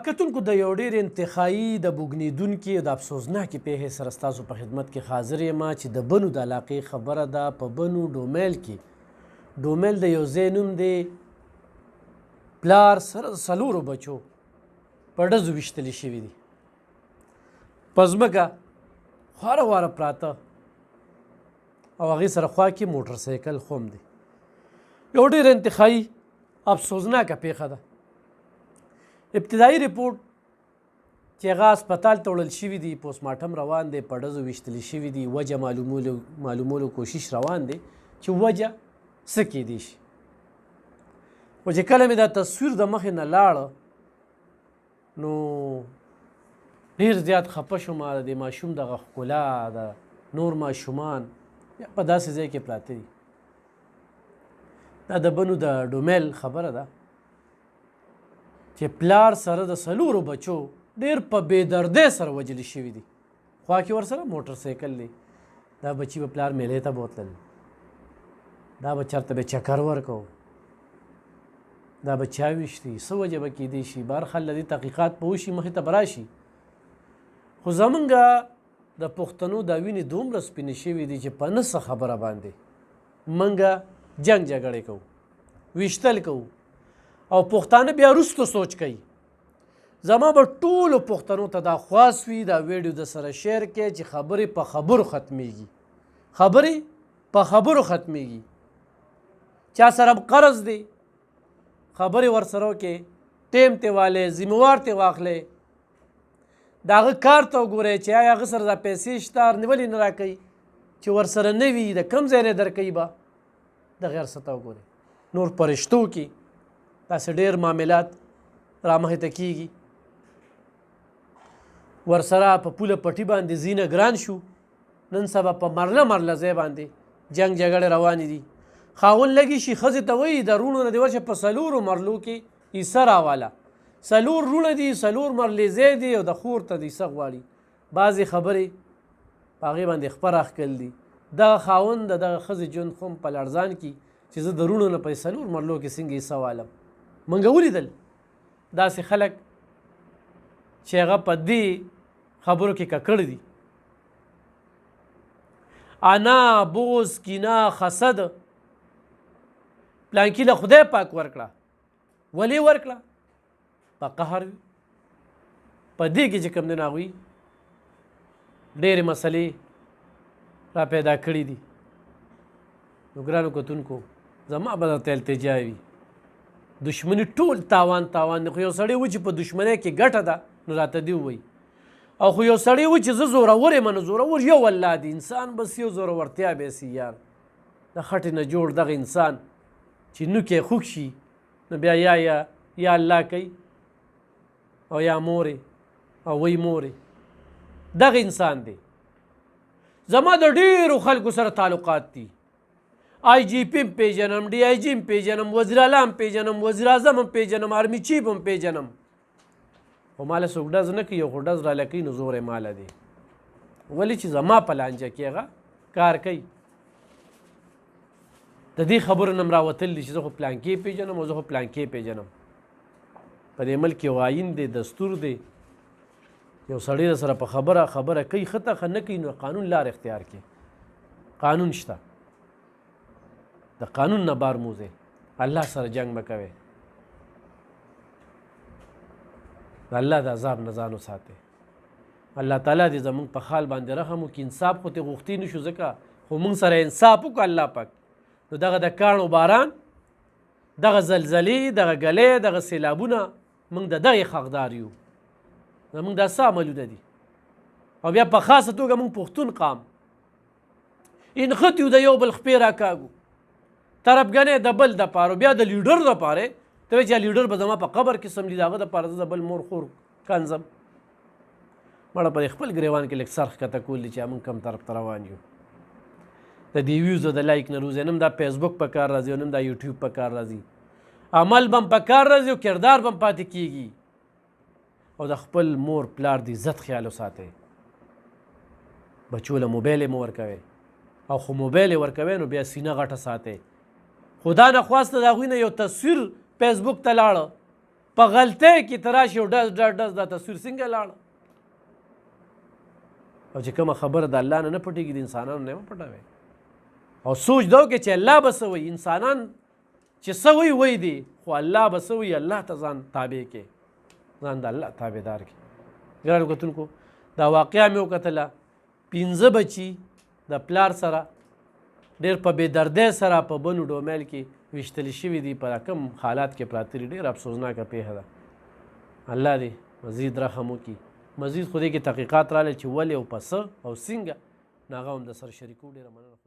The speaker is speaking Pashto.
کتونکو د یو ډېر انتخایي د بوږنېدونکي د افسوسناکې پیښې سره ستاسو په خدمت کې حاضر یم چې د بنو د علاقې خبره ده. په بنو ډومیل کې ډومیل د یو ځای نوم دی. پلار سره د 4 بچو په ډزو ویشتلي شوي دي. په ځمکه خواره واره پراته او هغې سره خوا کې موټر سایکل خو هم دی. یو ډېر انتخایي افسوسناکه پیښه ده. ابتدایي ریپورټ چې هغه هسپتال ته وړل شوي دي، پوسټ مارټم روان دی، په ډزو ویشتلي شوي دي. وجه معلومولو کوشش روان دی چې وجه څه کیدی شي. خو چې کله مې دا تصویر د مخې نه لاړه نو ډېر زیات خفه شوم. د دې ماشوم دغه ښکلا د نور ماشومان بیا په داسې ځای کې پراته دي. دا د بنو د ډومیل خبره ده چې پلار سره د 4 بچو ډېر په بېدردۍ سره وجلي شوي دي. خوا کې ورسره موټر سایکل دی. دا بچي به پلار میلې ته بوتلل، دا به چېرته به چکر ورکو، دا به چا ویشتي، څه وجه به کیدی شي. بهرحال له دې تحقیقات به وشي، مخې ته به راشي. خو زمونږ د پښتنو دا وینې دومره سپینې شوي دي چې په نه څه خبره باندې موږ جنګ جګړې کوو، ویشتل کوو او پښتانه بیا وروسته سوچ کوي. زما به ټولو پښتنو ته دا خواست وي دا ویډیو د سره شیر کړئ چې خبرې په خبرو ختمیږي. خبرې په خبرو ختمیږي. چا سره قرض دی خبرې ورسره وکړئ، ټیم ته والئ، ذموار ته واخلئ، د هغه کار ته وګورئ چې آیا هغه سره دا پیسې شته ولې نه راکوي. چې ورسره نه وي د کوم ځای نه درکوي به دغه هر څه ته وګورئ. نور په رشتو کې داسې ډېر معاملات رامخې ته کېږي. ورسره په پوله پټي باندې ځینه ګران شو. نن سبا په مرله مرله ځای باندې جنګ جګړې روانې دي. خاوند لګي شي ښځې ته وایي د روڼو نه دې ورشه په 4 مرلو کې حصه راواله. 4 روڼه دي، 4 مرلې ځای دي او د خور ته د حصه غواړي. بعضې خبرې په هغې باندې خپه راښکل دي. دغه خاوند د دغه ښځې ژوند خو په لړزان کې چې زه د روڼو نه په 4 مرلو کې څنګه حصه والم. منګه ولیدل داسې خلک چې هغه په دې خبرو کې ککړ دي. انا بغض کینه حسد پلانکي له خدای پاک ورکړه، ولې ورکړه؟ په قهر په دې کې چې کوم دی نو هغوی ډېرې مسلې را پیدا کړي دي. نو ګرانو کتونکو زما به درته التجا وي دشمني ټول تاوان دی. خو یو سړی و چې په دشمنۍ کې ګټه ده نو راته دې ووایي. او خو یو سړی و چې زه زورور یم نو زورور یو الله دی. انسان بس یو زورورتیا به سي یار. د خټې نه جوړ دغه انسان چې نوکې خوږ شي نو بیا یا الله کوي او یا مورې او وی مورې. دغه انسان دی. زما د ډېرو خلکو سره تعلقات دي. آی جی پی هم پیژنم، ډي آی جي هم پیژنم، وزیر اعلی هم پیژنم، وزیر اعظم هم پیژنم، آرمي چیف هم پیژنم. خو ماله څوک ډز نه کوي. خو ډز راله کوي نو زور یې ماله دی. ولې چې زما په لانجه کې هغه کار کوي. د دې خبرو نه م راوتل دي چې زه خو پلانکې پیژنم او زه خو پلانکې پیژنم. په دې ملک یو آیین دی، دستور دی. یو سړی سره په خبره کوي ښه ته نه کوي نو قانون لار اختیار کړي. قانون شته، د قانون نه بار موزئ. الله سره جنګ مه کوئ. د الله د عذاب نه ځان وساتئ. الله تعالی دې زموږ په حال باندې رحم وکړي. انصاف خو ترې غوښتي نه شو ځکه خو موږ سره انصاف وکړو الله پاک. نو دغه د کاڼو باران، دغه زلزلې، دغه ګلې، دغه سیلابونه موږ د دغې حقدار یو. زموږ دا څه عملونه دي. او بیا په خاصه توګه موږ پښتون قام انخت یو د یو بل خپې راکاږو. طرفګنې د بل دپاره بیا د لیډر دپاره ته وایي چې لیډر به زما په قبر کې څملي د هغه دپاره زه د بل مور خور کنځم. مړه په خپل ګریوان کې لږ سر ښکته کول دي چې موږ کوم طرف ته روان یو. د دې ویوز د لایک نه روزي نم دا فیسبوک په کار راځي او نم دا یوټیوب په کار راځي. عمل به هم په کار راځي او کردار به هم پاتې کېږي. او د خپل مور پلار د عزت خیال وساتئ. بچو له موبایل یې مه ورکوئ. او خو موبایل یې ورکوئ نو بیا سینه غټه ساتئ. خو دا نه خواسته د هغوی نه یو تصویر فیسبوک ته لاړه په غلطۍ کې ته راشې او ډز ډز ډز دا تصویر څنګه لاړ او چې کومه خبره د الله نه پټېږي د انسانانو نه مه پټوئ او سوچ دا وکړئ چې الله به څه وایي انسانان چې څه وایي دی خو الله به څه وایي الله ته ځان تابع کې ځان د الله تابعدار کې ګرانو کتونکو دا واقعه مې وکتله 15 بچي د پلار سره ډېر په بې دردۍ سره په بنو ډومیل کې ویشتلی شوي دي په کوم حالات کې پراته دي ډېر افسوسناکه پیښه ده الله دې مزید رحم وکړي مزید خو دې کې تحقیقات راغلل چې ولې او په څه او څنګه نو هغه هم د سره شریکو ډېره مننه